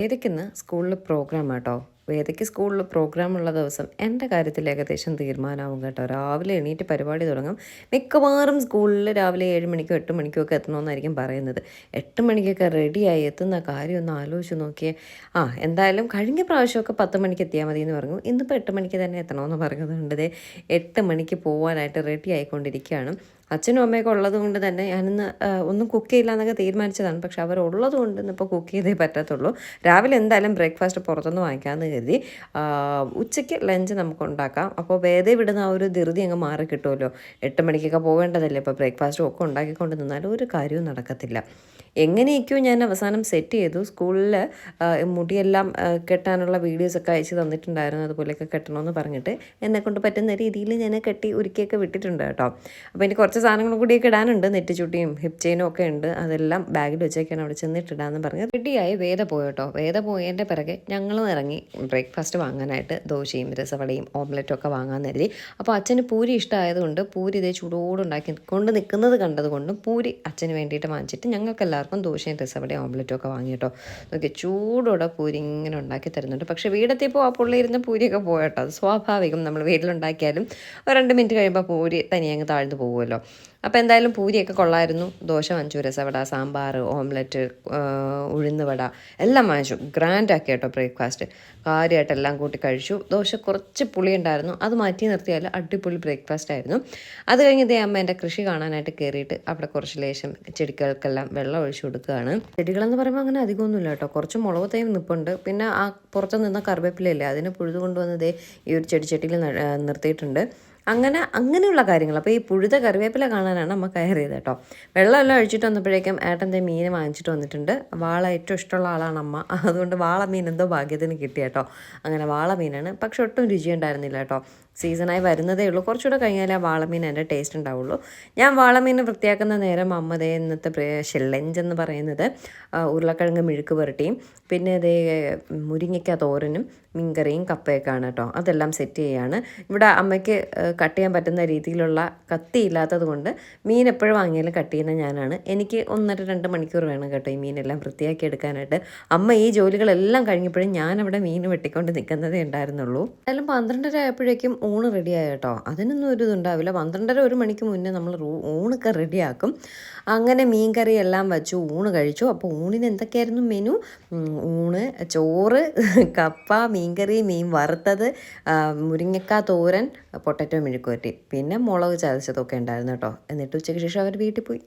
വേദയ്ക്കിന്ന് സ്കൂളിൽ പ്രോഗ്രാം കേട്ടോ. വേദയ്ക്ക് സ്കൂളിൽ പ്രോഗ്രാം ഉള്ള ദിവസം എൻ്റെ കാര്യത്തിൽ ഏകദേശം തീരുമാനമാവും കേട്ടോ. രാവിലെ എണീറ്റ് പരിപാടി തുടങ്ങും. മിക്കവാറും സ്കൂളിൽ രാവിലെ 7 മണിക്കോ 8 മണിക്കോ ഒക്കെ എത്തണമെന്നായിരിക്കും പറയുന്നത്. 8 മണിക്കൊക്കെ റെഡിയായി എത്തുന്ന കാര്യം ഒന്ന് ആലോചിച്ച് നോക്കിയേ. എന്തായാലും കഴിഞ്ഞ പ്രാവശ്യമൊക്കെ 10 മണിക്ക് എത്തിയാൽ മതി എന്ന് പറഞ്ഞു. ഇന്നിപ്പോൾ 8 മണിക്ക് തന്നെ എത്തണമെന്ന് പറയുന്നുണ്ട്. 8 മണിക്ക് പോകാനായിട്ട് റെഡി ആയിക്കൊണ്ടിരിക്കുകയാണ്. അച്ഛനും അമ്മയൊക്കെ ഉള്ളത് കൊണ്ട് തന്നെ ഞാനിന്ന് ഒന്നും കുക്ക് ചെയ്യില്ല എന്നൊക്കെ തീരുമാനിച്ചതാണ്. പക്ഷെ അവരുള്ളത് കൊണ്ട് ഇന്നിപ്പോൾ കുക്ക് ചെയ്തേ പറ്റത്തുള്ളൂ. രാവിലെ എന്തായാലും ബ്രേക്ക്ഫാസ്റ്റ് പുറത്തുനിന്ന് വാങ്ങിക്കാമെന്ന് കരുതി. ഉച്ചയ്ക്ക് ലഞ്ച് നമുക്ക് ഉണ്ടാക്കാം. അപ്പോൾ വേദേ വിടുന്ന ആ ഒരു ധൃതി അങ്ങ് മാറി കിട്ടുമല്ലോ. 8 മണിക്കൊക്കെ പോകേണ്ടതല്ലേ. ഇപ്പോൾ ബ്രേക്ക്ഫാസ്റ്റും ഒക്കെ ഉണ്ടാക്കിക്കൊണ്ട് നിന്നാലും ഒരു കാര്യവും നടക്കത്തില്ല. എങ്ങനെയൊക്കെയോ ഞാൻ അവസാനം സെറ്റ് ചെയ്തു. സ്കൂളിൽ മുടിയെല്ലാം കെട്ടാനുള്ള വീഡിയോസൊക്കെ അയച്ച് തന്നിട്ടുണ്ടായിരുന്നു. അതുപോലെയൊക്കെ കെട്ടണമെന്ന് പറഞ്ഞിട്ട് എന്നെക്കൊണ്ട് പറ്റുന്ന രീതിയിൽ ഞാൻ കെട്ടി ഒരുക്കിയൊക്കെ വിട്ടിട്ടുണ്ട് കേട്ടോ. അപ്പോൾ എനിക്ക് കുറച്ച് സാധനങ്ങളും കൂടിയൊക്കെ ഇടാനുണ്ട്. നെറ്റിച്ചുട്ടിയും ഹിപ്പ് ചെയിനും ഒക്കെ ഉണ്ട്. അതെല്ലാം ബാഗിൽ വെച്ചേക്കാണ്. അവിടെ ചെന്നിട്ടിടാമെന്ന് പറഞ്ഞ് റെഡിയായി വേദ പോയി കേട്ടോ. വേദ പോയതിൻ്റെ പിറകെ ഞങ്ങളും ഇറങ്ങി ബ്രേക്ക്ഫാസ്റ്റ് വാങ്ങാനായിട്ട്. ദോശയും രസവടയും ഓംലെറ്റും ഒക്കെ വാങ്ങാൻ കരുതി. അപ്പോൾ അച്ഛന് പൂരി ഇഷ്ടമായതുകൊണ്ട് പൂരി ഇതേ ചൂടോടുണ്ടാക്കി കൊണ്ട് നിൽക്കുന്നത് കണ്ടതുകൊണ്ടും പൂരി അച്ഛന് വേണ്ടിയിട്ട് വാങ്ങിച്ചിട്ട് ഞങ്ങൾക്കെല്ലാം ദോശയും രസവടയും ഓംലെറ്റും ഒക്കെ വാങ്ങി കേട്ടോ. നോക്കി ചൂടോടെ പൂരി ഇങ്ങനെ ഉണ്ടാക്കി തരുന്നുണ്ട്. പക്ഷേ വീടെത്തിയപ്പോൾ ആ പുള്ളിയിരുന്ന പൂരിയൊക്കെ പോയട്ടോ. അത് സ്വാഭാവികം. നമ്മൾ വീട്ടിലുണ്ടാക്കിയാലും ഒരു 2 മിനിറ്റ് കഴിയുമ്പോൾ പൂരി തനിയെ അങ്ങ് താഴ്ന്നു പോകുമല്ലോ. അപ്പോൾ എന്തായാലും പൂരിയൊക്കെ കൊള്ളായിരുന്നു. ദോശ വാങ്ങിച്ചു, രസവട, സാമ്പാർ, ഓംലെറ്റ്, ഉഴുന്നുവട എല്ലാം വാങ്ങിച്ചു. ഗ്രാൻഡാക്കി കേട്ടോ ബ്രേക്ക്ഫാസ്റ്റ്. കാര്യമായിട്ട് എല്ലാം കൂട്ടി കഴിച്ചു. ദോശ കുറച്ച് പുളി ഉണ്ടായിരുന്നു. അത് മാറ്റി നിർത്തിയാൽ അടിപൊളി ബ്രേക്ക്ഫാസ്റ്റ് ആയിരുന്നു. അത് കഴിഞ്ഞ് ഇതേ അമ്മ എൻ്റെ കൃഷി കാണാനായിട്ട് കയറിയിട്ട് അവിടെ കുറച്ച് ലേശം ചെടികൾക്കെല്ലാം വെള്ളം ഒഴിച്ചു കൊടുക്കുകയാണ്. ചെടികളെന്ന് പറയുമ്പോൾ അങ്ങനെ അധികമൊന്നുമില്ല കേട്ടോ. കുറച്ച് മുളക് തൈ നിൽപ്പുണ്ട്. പിന്നെ ആ പുറത്ത് നിന്ന കറിവേപ്പിലയില്ലേ, അതിന് പുഴുതു കൊണ്ടുവന്നതേ ഈ ഒരു ചെടിച്ചട്ടിയിൽ നിർത്തിയിട്ടുണ്ട്. അങ്ങനെയുള്ള കാര്യങ്ങൾ. അപ്പോൾ ഈ പുഴുത കറിവേപ്പില കാണാനാണ് അമ്മ കയറിയത് കേട്ടോ. വെള്ളമെല്ലാം ഒഴിച്ചിട്ട് വന്നപ്പോഴേക്കും ഏട്ടൻ്റെ മീൻ വാങ്ങിച്ചിട്ട് വന്നിട്ടുണ്ട്. വാള ഏറ്റവും ഇഷ്ടമുള്ള ആളാണ് അമ്മ. അതുകൊണ്ട് വാള മീൻ എന്തോ ഭാഗ്യത്തിന് കിട്ടി കേട്ടോ. അങ്ങനെ വാള മീനാണ്. പക്ഷെ ഒട്ടും രുചിയുണ്ടായിരുന്നില്ല കേട്ടോ. സീസണായി വരുന്നതേ ഉള്ളൂ. കുറച്ചുകൂടെ കഴിഞ്ഞാൽ ആ വാളമീൻ എൻ്റെ ടേസ്റ്റ് ഉണ്ടാവുള്ളൂ. ഞാൻ വാളമീൻ വൃത്തിയാക്കുന്ന നേരം അമ്മ ഇന്നത്തെ ലഞ്ച് എന്ന് പറയുന്നത് ഉരുളക്കിഴങ്ങ് മെഴുക്ക് പുരട്ടിയും പിന്നെ മുരിങ്ങയ്ക്ക തോരനും മീൻകറിയും കപ്പയൊക്കെയാണ് കേട്ടോ. അതെല്ലാം സെറ്റ് ചെയ്യുകയാണ്. ഇവിടെ അമ്മയ്ക്ക് കട്ട് ചെയ്യാൻ പറ്റുന്ന രീതിയിലുള്ള കത്തി ഇല്ലാത്തത് കൊണ്ട് മീൻ എപ്പോഴും വാങ്ങിയാലും കട്ട് ചെയ്യുന്ന ഞാനാണ്. എനിക്ക് 1.5-2 മണിക്കൂർ വേണം കേട്ടോ ഈ മീനെല്ലാം വൃത്തിയാക്കി എടുക്കാനായിട്ട്. അമ്മ ഈ ജോലികളെല്ലാം കഴിഞ്ഞപ്പോഴും ഞാനവിടെ മീൻ വെട്ടിക്കൊണ്ട് നിൽക്കുന്നതേ ഉണ്ടായിരുന്നുള്ളൂ. എന്തായാലും 12:30 ആയപ്പോഴേക്കും ഊണ് റെഡിയായ കേട്ടോ. അതിനൊന്നും ഒരു ഇതുണ്ടാവില്ല. 12:30 മണിക്ക് മുന്നേ നമ്മൾ ഊണൊക്കെ റെഡിയാക്കും. അങ്ങനെ മീൻ കറി എല്ലാം വെച്ചു, ഊണ് കഴിച്ചു. അപ്പോൾ ഊണിന് എന്തൊക്കെയായിരുന്നു മെനു? ഊണ്, ചോറ്, കപ്പ, മീൻകറി, മീൻ വറുത്തത്, മുരിങ്ങക്ക തോരൻ, പൊട്ടറ്റോ മെഴുക്കുവരട്ടി, പിന്നെ മുളക് ചതച്ചതൊക്കെ ഉണ്ടായിരുന്നു കേട്ടോ. എന്നിട്ട് ഉച്ചയ്ക്ക് ശേഷം അവർ വീട്ടിൽ പോയി.